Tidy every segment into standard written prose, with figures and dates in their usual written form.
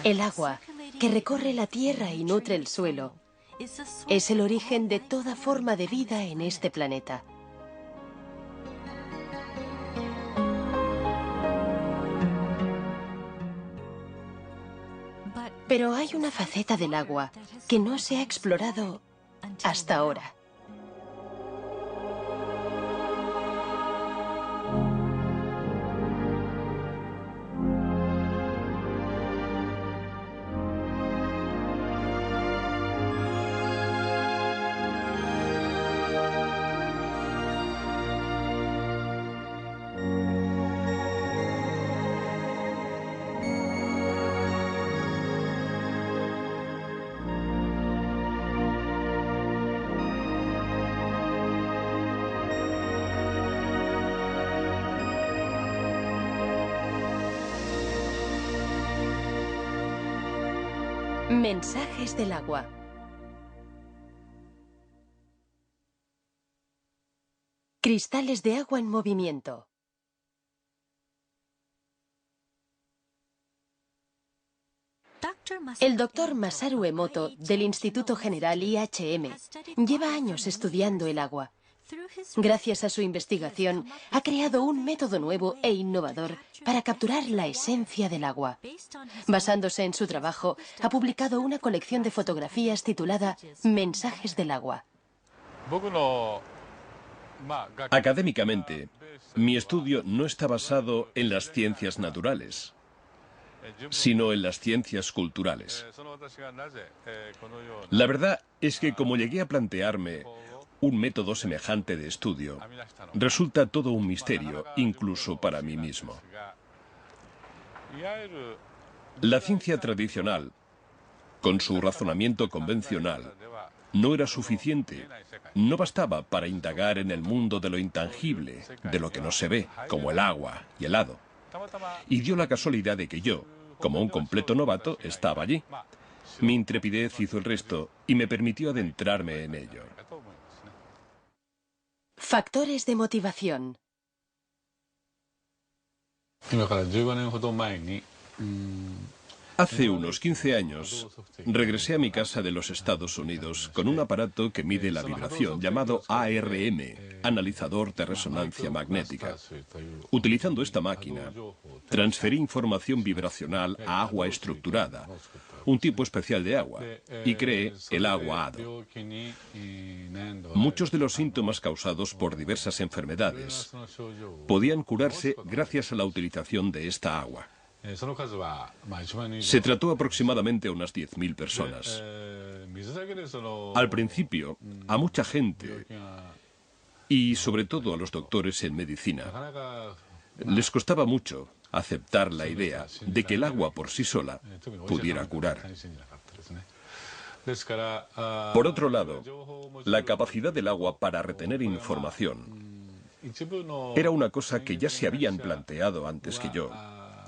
El agua, que recorre la tierra y nutre el suelo, es el origen de toda forma de vida en este planeta. Pero hay una faceta del agua que no se ha explorado hasta ahora. Mensajes del agua. Cristales de agua en movimiento. El doctor Masaru Emoto, del Instituto General IHM, lleva años estudiando el agua. Gracias a su investigación, ha creado un método nuevo e innovador para capturar la esencia del agua. Basándose en su trabajo, ha publicado una colección de fotografías titulada Mensajes del agua. Académicamente, mi estudio no está basado en las ciencias naturales, sino en las ciencias culturales. La verdad es que como llegué a plantearme un método semejante de estudio, resulta todo un misterio, incluso para mí mismo. La ciencia tradicional, con su razonamiento convencional, no era suficiente. No bastaba para indagar en el mundo de lo intangible, de lo que no se ve, como el agua y el hado. Y dio la casualidad de que yo, como un completo novato, estaba allí. Mi intrepidez hizo el resto y me permitió adentrarme en ello. Factores de motivación. Hace unos 15 años, regresé a mi casa de los Estados Unidos con un aparato que mide la vibración llamado ARM, analizador de resonancia magnética. Utilizando esta máquina, transferí información vibracional a agua estructurada, un tipo especial de agua, y creé el agua hado. Muchos de los síntomas causados por diversas enfermedades podían curarse gracias a la utilización de esta agua. Se trató aproximadamente a unas 10.000 personas. Al principio, a mucha gente, y sobre todo a los doctores en medicina, les costaba mucho aceptar la idea de que el agua por sí sola pudiera curar. Por otro lado, la capacidad del agua para retener información era una cosa que ya se habían planteado antes que yo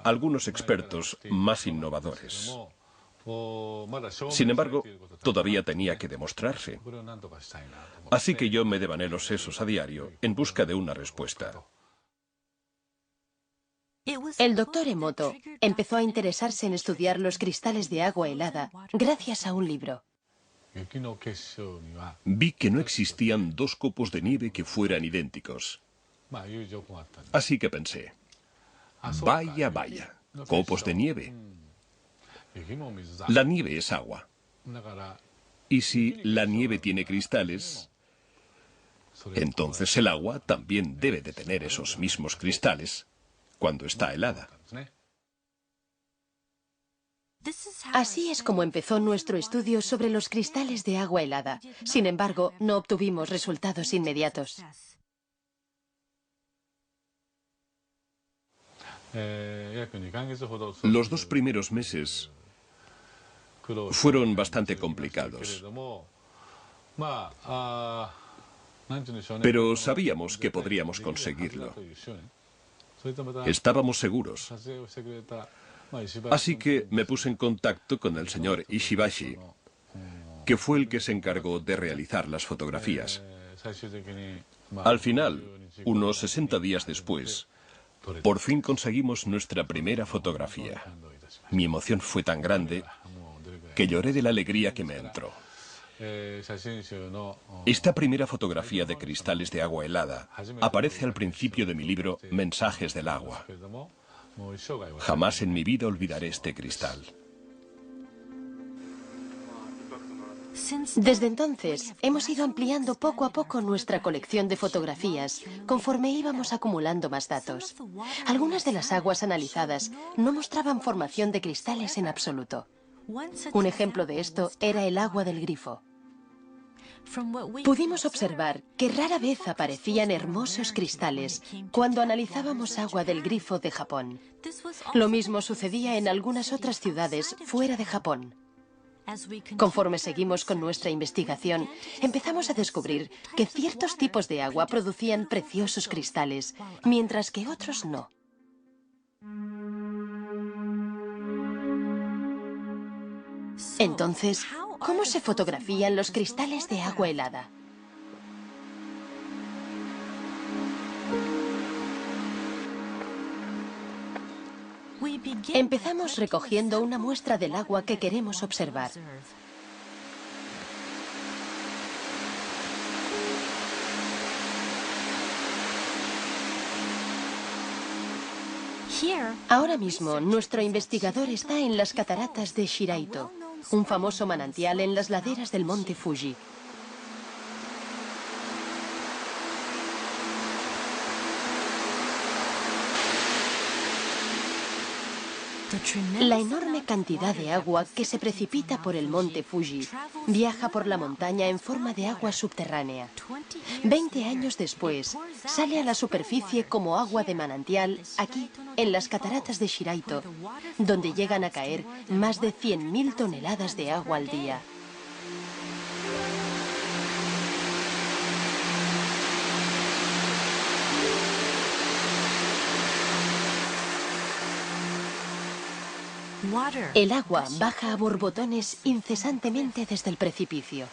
algunos expertos más innovadores. Sin embargo, todavía tenía que demostrarse. Así que yo me devané los sesos a diario en busca de una respuesta. El doctor Emoto empezó a interesarse en estudiar los cristales de agua helada gracias a un libro. Vi que no existían dos copos de nieve que fueran idénticos. Así que pensé, vaya, vaya, copos de nieve. La nieve es agua. Y si la nieve tiene cristales, entonces el agua también debe de tener esos mismos cristales cuando está helada. Así es como empezó nuestro estudio sobre los cristales de agua helada. Sin embargo, no obtuvimos resultados inmediatos. Los 2 primeros meses fueron bastante complicados. Pero sabíamos que podríamos conseguirlo. Estábamos seguros. Así que me puse en contacto con el señor Ishibashi, que fue el que se encargó de realizar las fotografías. Al final, unos 60 días después, por fin conseguimos nuestra primera fotografía. Mi emoción fue tan grande que lloré de la alegría que me entró. Esta primera fotografía de cristales de agua helada aparece al principio de mi libro Mensajes del agua. Jamás en mi vida olvidaré este cristal. Desde entonces, hemos ido ampliando poco a poco nuestra colección de fotografías, conforme íbamos acumulando más datos. Algunas de las aguas analizadas no mostraban formación de cristales en absoluto. Un ejemplo de esto era el agua del grifo. Pudimos observar que rara vez aparecían hermosos cristales cuando analizábamos agua del grifo de Japón. Lo mismo sucedía en algunas otras ciudades fuera de Japón. Conforme seguimos con nuestra investigación, empezamos a descubrir que ciertos tipos de agua producían preciosos cristales, mientras que otros no. Entonces, ¿cómo se fotografían los cristales de agua helada? Empezamos recogiendo una muestra del agua que queremos observar. Ahora mismo, nuestro investigador está en las cataratas de Shiraito, un famoso manantial en las laderas del monte Fuji. La enorme cantidad de agua que se precipita por el monte Fuji viaja por la montaña en forma de agua subterránea. 20 años después, sale a la superficie como agua de manantial aquí, en las cataratas de Shiraito, donde llegan a caer más de 100.000 toneladas de agua al día. El agua baja a borbotones incesantemente desde el precipicio.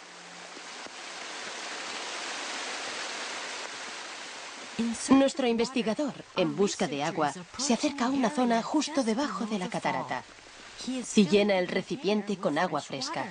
Nuestro investigador, en busca de agua, se acerca a una zona justo debajo de la catarata y llena el recipiente con agua fresca.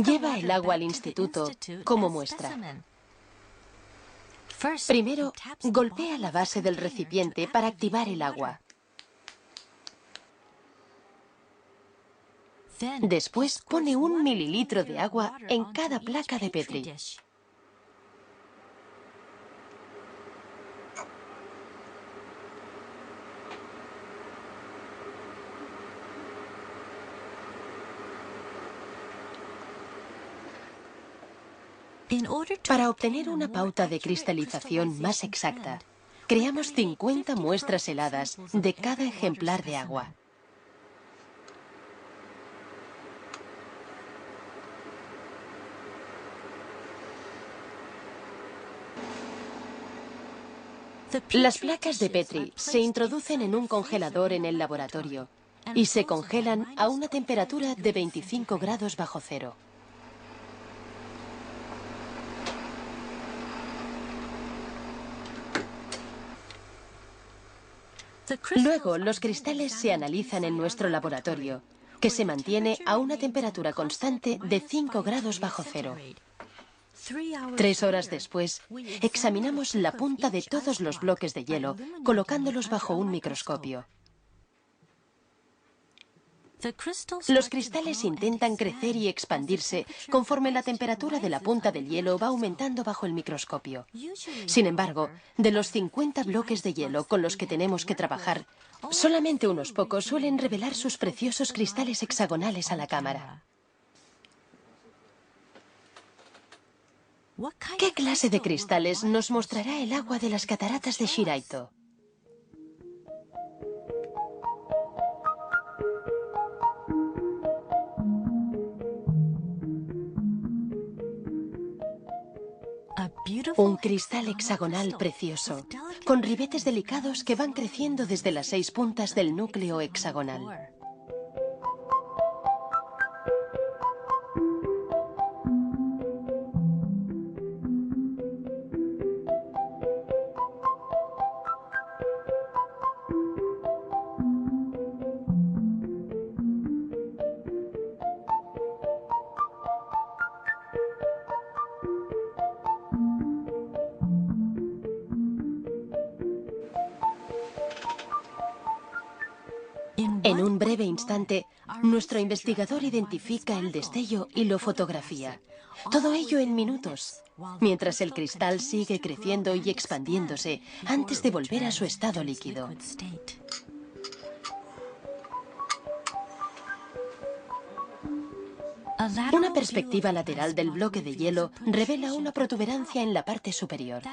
Lleva el agua al instituto como muestra. Primero, golpea la base del recipiente para activar el agua. Después pone 1 mililitro de agua en cada placa de Petri. Para obtener una pauta de cristalización más exacta, creamos 50 muestras heladas de cada ejemplar de agua. Las placas de Petri se introducen en un congelador en el laboratorio y se congelan a una temperatura de 25 grados bajo cero. Luego, los cristales se analizan en nuestro laboratorio, que se mantiene a una temperatura constante de 5 grados bajo cero. 3 horas después, examinamos la punta de todos los bloques de hielo, colocándolos bajo un microscopio. Los cristales intentan crecer y expandirse conforme la temperatura de la punta del hielo va aumentando bajo el microscopio. Sin embargo, de los 50 bloques de hielo con los que tenemos que trabajar, solamente unos pocos suelen revelar sus preciosos cristales hexagonales a la cámara. ¿Qué clase de cristales nos mostrará el agua de las cataratas de Shiraito? Un cristal hexagonal precioso, con ribetes delicados que van creciendo desde las 6 puntas del núcleo hexagonal. En un breve instante, nuestro investigador identifica el destello y lo fotografía. Todo ello en minutos, mientras el cristal sigue creciendo y expandiéndose antes de volver a su estado líquido. Una perspectiva lateral del bloque de hielo revela una protuberancia en la parte superior.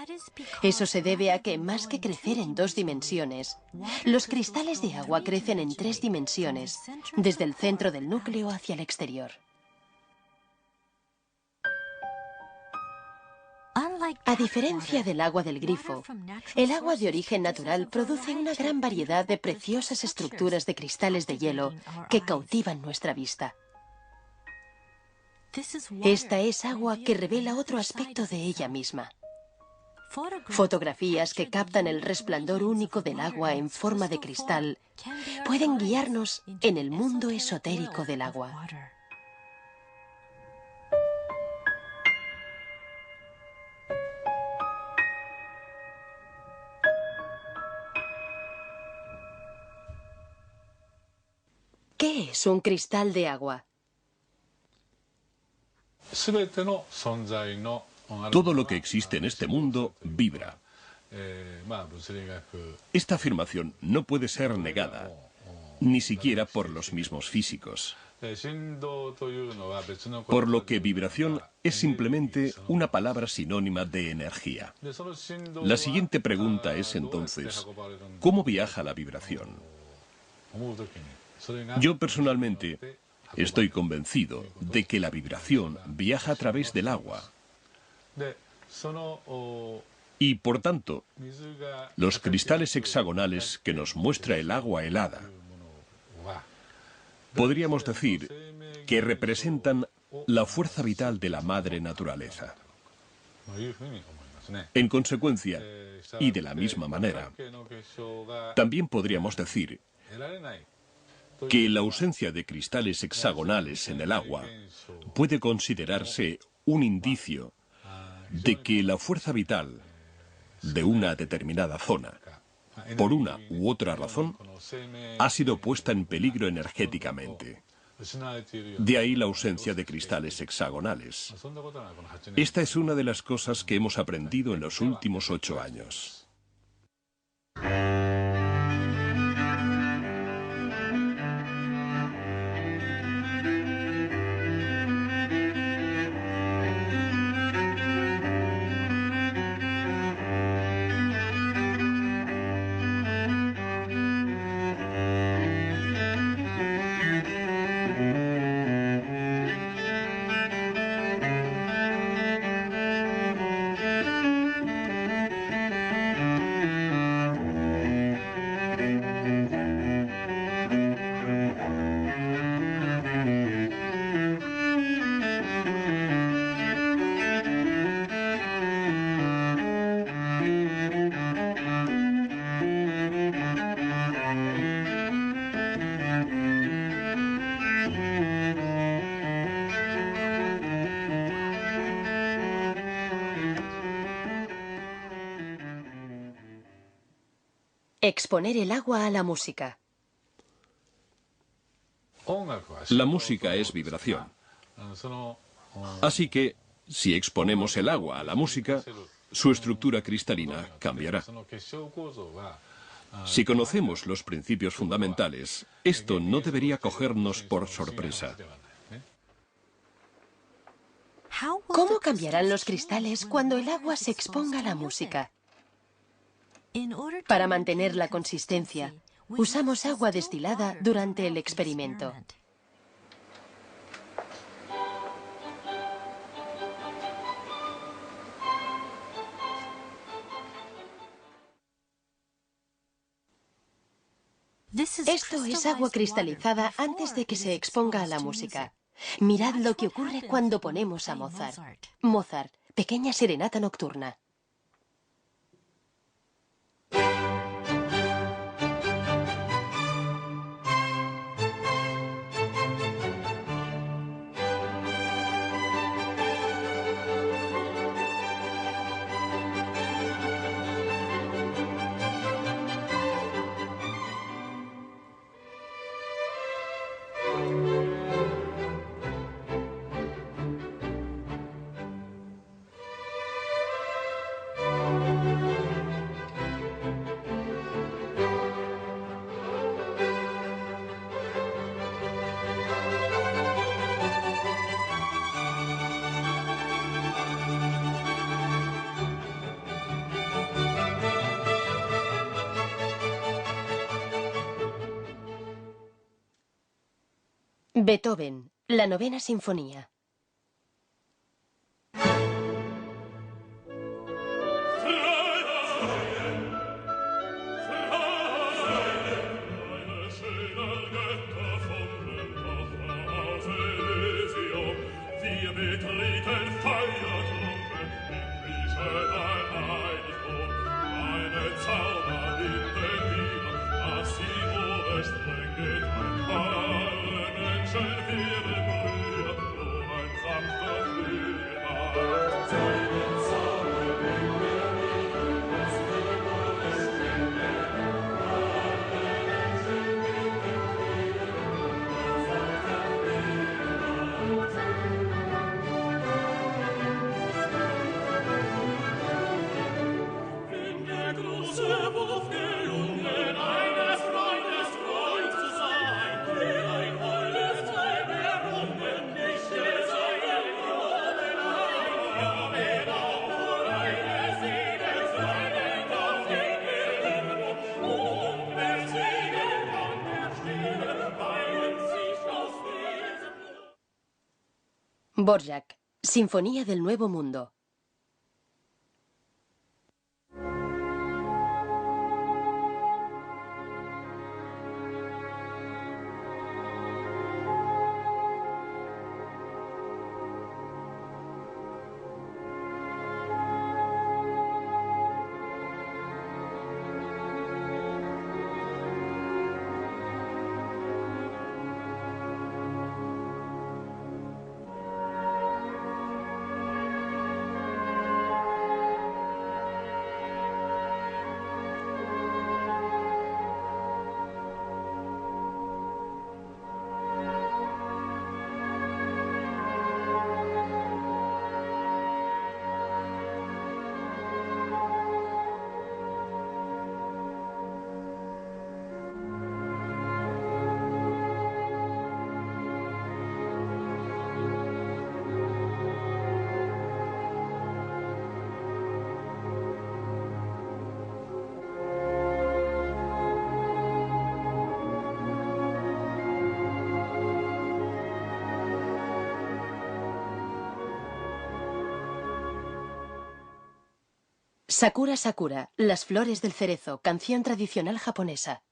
Eso se debe a que, más que crecer en 2 dimensiones, los cristales de agua crecen en 3 dimensiones, desde el centro del núcleo hacia el exterior. A diferencia del agua del grifo, el agua de origen natural produce una gran variedad de preciosas estructuras de cristales de hielo que cautivan nuestra vista. Esta es agua que revela otro aspecto de ella misma. Fotografías que captan el resplandor único del agua en forma de cristal pueden guiarnos en el mundo esotérico del agua. ¿Qué es un cristal de agua? Todo lo que existe en este mundo vibra. Esta afirmación no puede ser negada, ni siquiera por los mismos físicos. Por lo que vibración es simplemente una palabra sinónima de energía. La siguiente pregunta es entonces, ¿cómo viaja la vibración? Yo personalmente estoy convencido de que la vibración viaja a través del agua. Y por tanto, los cristales hexagonales que nos muestra el agua helada, podríamos decir que representan la fuerza vital de la madre naturaleza. En consecuencia, y de la misma manera, también podríamos decir que la ausencia de cristales hexagonales en el agua puede considerarse un indicio de que la fuerza vital de una determinada zona, por una u otra razón, ha sido puesta en peligro energéticamente. De ahí la ausencia de cristales hexagonales. Esta es una de las cosas que hemos aprendido en los últimos 8 años. Exponer el agua a la música. La música es vibración. Así que, si exponemos el agua a la música, su estructura cristalina cambiará. Si conocemos los principios fundamentales, esto no debería cogernos por sorpresa. ¿Cómo cambiarán los cristales cuando el agua se exponga a la música? Para mantener la consistencia, usamos agua destilada durante el experimento. Esto es agua cristalizada antes de que se exponga a la música. Mirad lo que ocurre cuando ponemos a Mozart. Mozart, Pequeña Serenata Nocturna. Beethoven, la Novena Sinfonía. Dvorak, Sinfonía del Nuevo Mundo. Sakura Sakura, Las flores del cerezo, canción tradicional japonesa.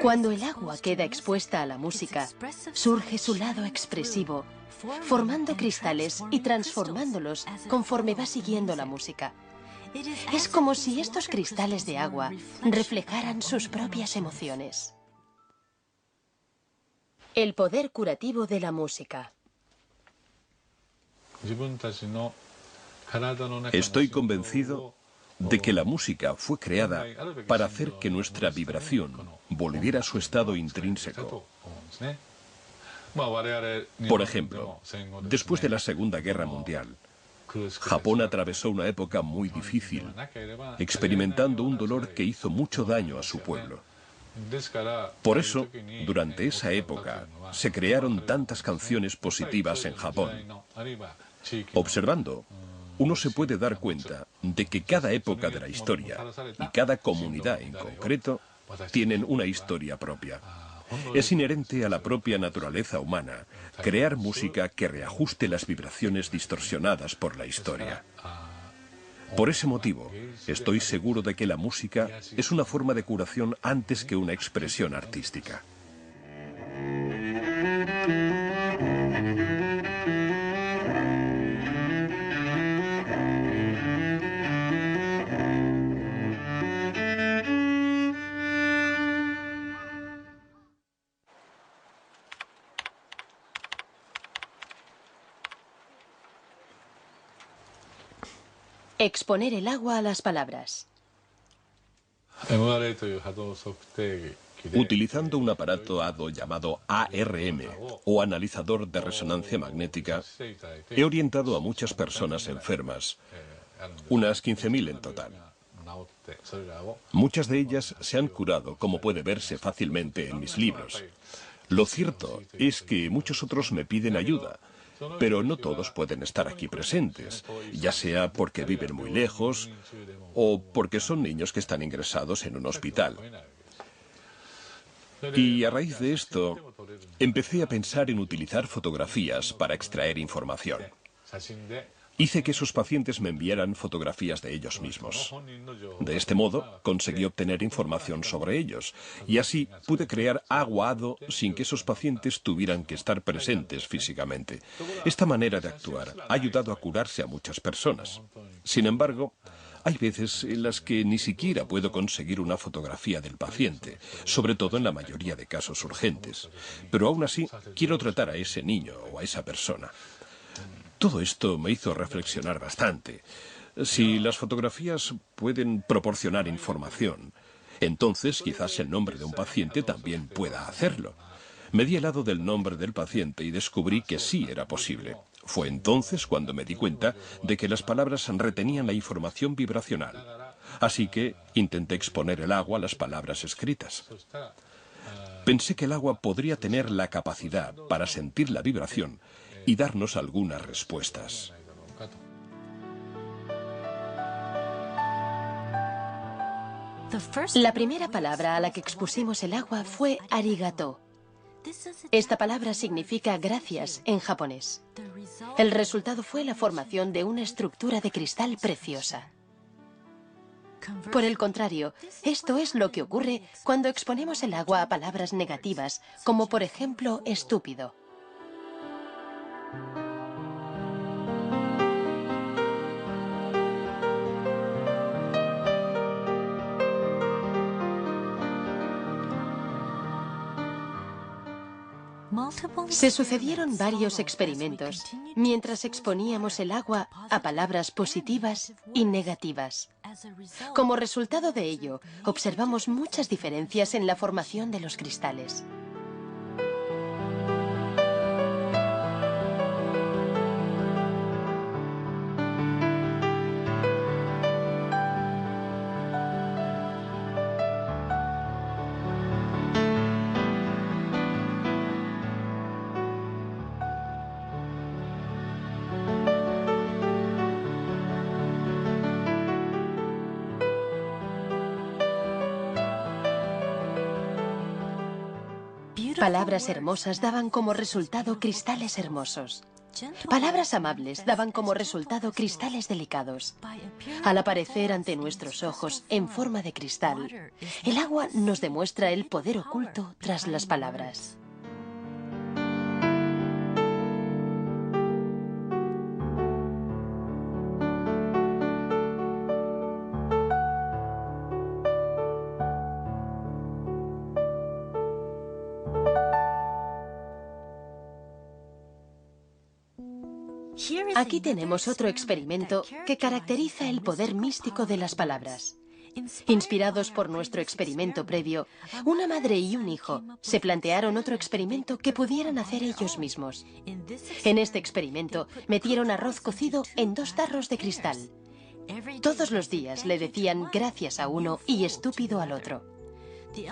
Cuando el agua queda expuesta a la música, surge su lado expresivo, formando cristales y transformándolos conforme va siguiendo la música. Es como si estos cristales de agua reflejaran sus propias emociones. El poder curativo de la música. Estoy convencido de que la música fue creada para hacer que nuestra vibración volviera a su estado intrínseco. Por ejemplo, después de la Segunda Guerra Mundial, Japón atravesó una época muy difícil, experimentando un dolor que hizo mucho daño a su pueblo. Por eso, durante esa época, se crearon tantas canciones positivas en Japón. Observando, uno se puede dar cuenta de que cada época de la historia y cada comunidad en concreto tienen una historia propia. Es inherente a la propia naturaleza humana crear música que reajuste las vibraciones distorsionadas por la historia. Por ese motivo, estoy seguro de que la música es una forma de curación antes que una expresión artística. Exponer el agua a las palabras. Utilizando un aparato hado llamado ARM, o analizador de resonancia magnética, he orientado a muchas personas enfermas, unas 15.000 en total. Muchas de ellas se han curado, como puede verse fácilmente en mis libros. Lo cierto es que muchos otros me piden ayuda, pero no todos pueden estar aquí presentes, ya sea porque viven muy lejos o porque son niños que están ingresados en un hospital. Y a raíz de esto, empecé a pensar en utilizar fotografías para extraer información. Hice que esos pacientes me enviaran fotografías de ellos mismos. De este modo, conseguí obtener información sobre ellos, y así pude crear agua hado sin que esos pacientes tuvieran que estar presentes físicamente. Esta manera de actuar ha ayudado a curarse a muchas personas. Sin embargo, hay veces en las que ni siquiera puedo conseguir una fotografía del paciente, sobre todo en la mayoría de casos urgentes. Pero aún así, quiero tratar a ese niño o a esa persona. Todo esto me hizo reflexionar bastante. Si las fotografías pueden proporcionar información, entonces quizás el nombre de un paciente también pueda hacerlo. Me di helado del nombre del paciente y descubrí que sí era posible. Fue entonces cuando me di cuenta de que las palabras retenían la información vibracional. Así que intenté exponer el agua a las palabras escritas. Pensé que el agua podría tener la capacidad para sentir la vibración y darnos algunas respuestas. La primera palabra a la que expusimos el agua fue arigato. Esta palabra significa gracias en japonés. El resultado fue la formación de una estructura de cristal preciosa. Por el contrario, esto es lo que ocurre cuando exponemos el agua a palabras negativas, como por ejemplo estúpido. Se sucedieron varios experimentos mientras exponíamos el agua a palabras positivas y negativas. Como resultado de ello, observamos muchas diferencias en la formación de los cristales. Palabras hermosas daban como resultado cristales hermosos. Palabras amables daban como resultado cristales delicados. Al aparecer ante nuestros ojos en forma de cristal, el agua nos demuestra el poder oculto tras las palabras. Aquí tenemos otro experimento que caracteriza el poder místico de las palabras. Inspirados por nuestro experimento previo, una madre y un hijo se plantearon otro experimento que pudieran hacer ellos mismos. En este experimento metieron arroz cocido en 2 tarros de cristal. Todos los días le decían gracias a uno y estúpido al otro.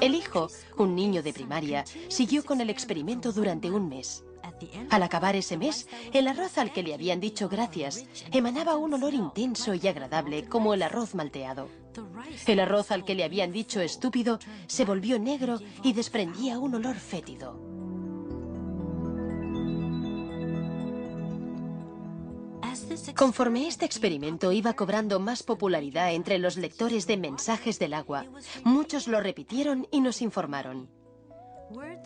El hijo, un niño de primaria, siguió con el experimento durante un mes. Al acabar ese mes, el arroz al que le habían dicho gracias emanaba un olor intenso y agradable como el arroz malteado. El arroz al que le habían dicho estúpido se volvió negro y desprendía un olor fétido. Conforme este experimento iba cobrando más popularidad entre los lectores de mensajes del agua, muchos lo repitieron y nos informaron.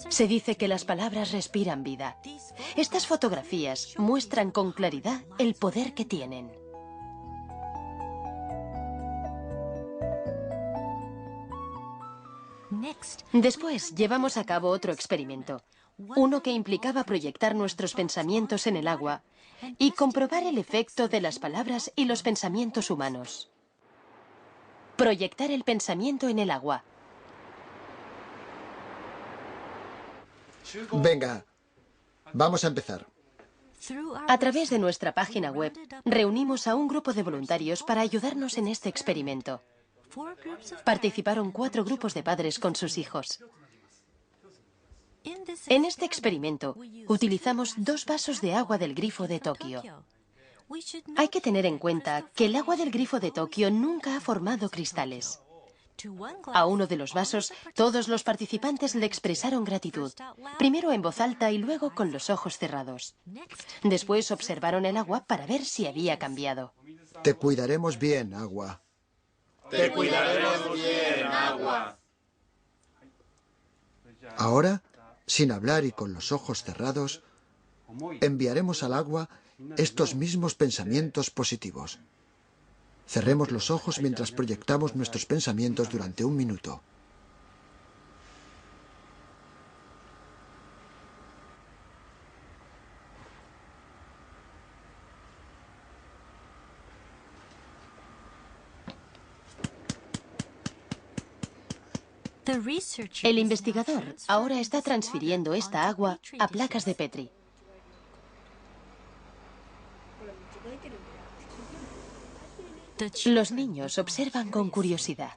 Se dice que las palabras respiran vida. Estas fotografías muestran con claridad el poder que tienen. Después llevamos a cabo otro experimento, uno que implicaba proyectar nuestros pensamientos en el agua y comprobar el efecto de las palabras y los pensamientos humanos. Proyectar el pensamiento en el agua. Venga, vamos a empezar. A través de nuestra página web, reunimos a un grupo de voluntarios para ayudarnos en este experimento. Participaron 4 grupos de padres con sus hijos. En este experimento, utilizamos 2 vasos de agua del grifo de Tokio. Hay que tener en cuenta que el agua del grifo de Tokio nunca ha formado cristales. A uno de los vasos, todos los participantes le expresaron gratitud, primero en voz alta y luego con los ojos cerrados. Después observaron el agua para ver si había cambiado. Te cuidaremos bien, agua. Te cuidaremos bien, agua. Ahora, sin hablar y con los ojos cerrados, enviaremos al agua estos mismos pensamientos positivos. Cerremos los ojos mientras proyectamos nuestros pensamientos durante 1 minuto. El investigador ahora está transfiriendo esta agua a placas de Petri. Los niños observan con curiosidad.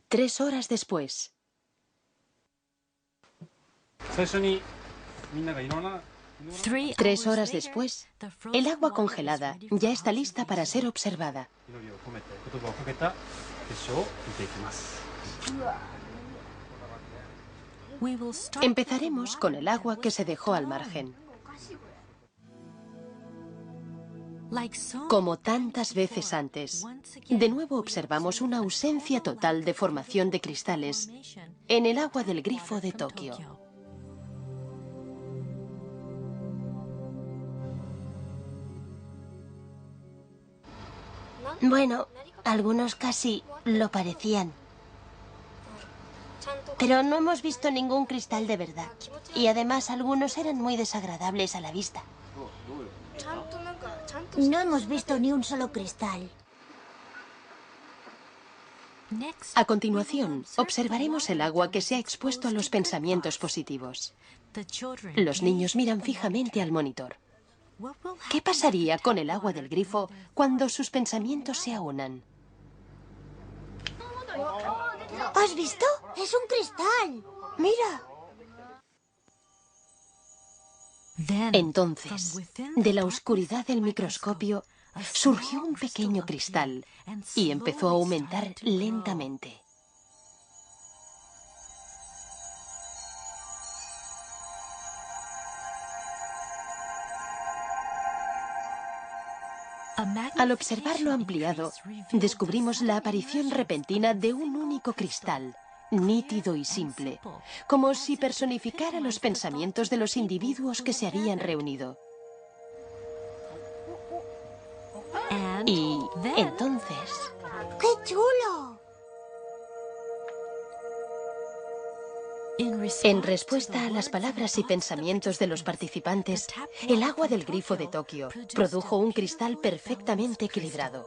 Tres horas después. 3 horas después, el agua congelada ya está lista para ser observada. Empezaremos con el agua que se dejó al margen. Como tantas veces antes, de nuevo observamos una ausencia total de formación de cristales en el agua del grifo de Tokio. Bueno, algunos casi lo parecían. Pero no hemos visto ningún cristal de verdad. Y además algunos eran muy desagradables a la vista. No hemos visto ni un solo cristal. A continuación, observaremos el agua que se ha expuesto a los pensamientos positivos. Los niños miran fijamente al monitor. ¿Qué pasaría con el agua del grifo cuando sus pensamientos se aunan? ¿Has visto? ¡Es un cristal! ¡Mira! Entonces, de la oscuridad del microscopio, surgió un pequeño cristal y empezó a aumentar lentamente. Al observarlo ampliado, descubrimos la aparición repentina de un único cristal, nítido y simple, como si personificara los pensamientos de los individuos que se habían reunido. Y entonces... ¡Qué chulo! En respuesta a las palabras y pensamientos de los participantes, el agua del grifo de Tokio produjo un cristal perfectamente equilibrado.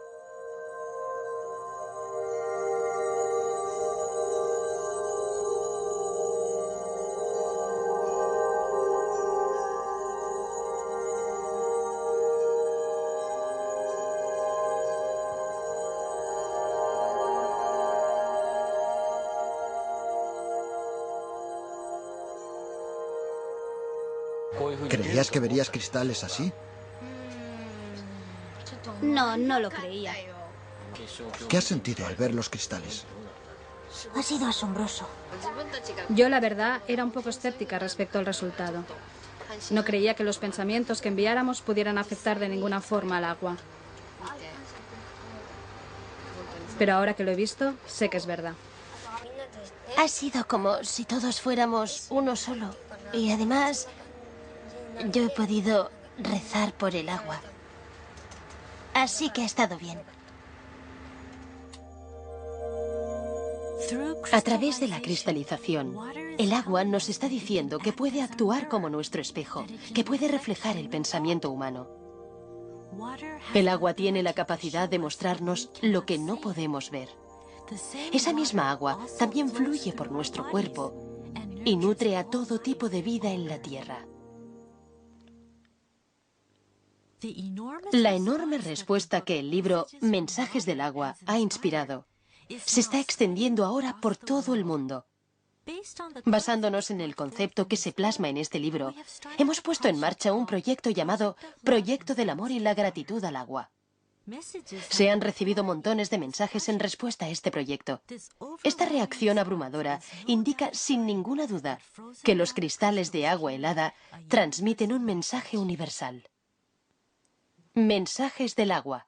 ¿Creías que verías cristales así? No, no lo creía. ¿Qué has sentido al ver los cristales? Ha sido asombroso. Yo, la verdad, era un poco escéptica respecto al resultado. No creía que los pensamientos que enviáramos pudieran afectar de ninguna forma al agua. Pero ahora que lo he visto, sé que es verdad. Ha sido como si todos fuéramos uno solo. Y además, yo he podido rezar por el agua. Así que ha estado bien. A través de la cristalización, el agua nos está diciendo que puede actuar como nuestro espejo, que puede reflejar el pensamiento humano. El agua tiene la capacidad de mostrarnos lo que no podemos ver. Esa misma agua también fluye por nuestro cuerpo y nutre a todo tipo de vida en la Tierra. La enorme respuesta que el libro Mensajes del agua ha inspirado se está extendiendo ahora por todo el mundo. Basándonos en el concepto que se plasma en este libro, hemos puesto en marcha un proyecto llamado Proyecto del Amor y la Gratitud al Agua. Se han recibido montones de mensajes en respuesta a este proyecto. Esta reacción abrumadora indica sin ninguna duda que los cristales de agua helada transmiten un mensaje universal. Mensajes del agua.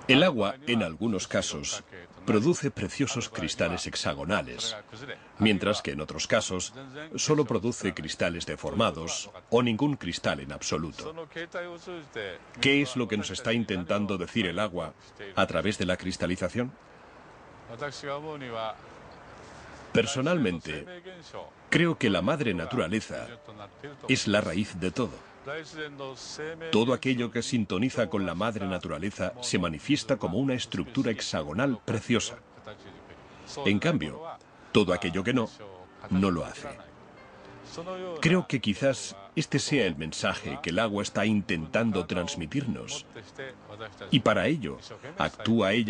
El agua, en algunos casos, produce preciosos cristales hexagonales, mientras que en otros casos solo produce cristales deformados o ningún cristal en absoluto. ¿Qué es lo que nos está intentando decir el agua a través de la cristalización? Personalmente, creo que la madre naturaleza es la raíz de todo. Todo aquello que sintoniza con la madre naturaleza se manifiesta como una estructura hexagonal preciosa. En cambio, todo aquello que no, no lo hace. Creo que quizás este sea el mensaje que el agua está intentando transmitirnos. Y para ello, actúa ella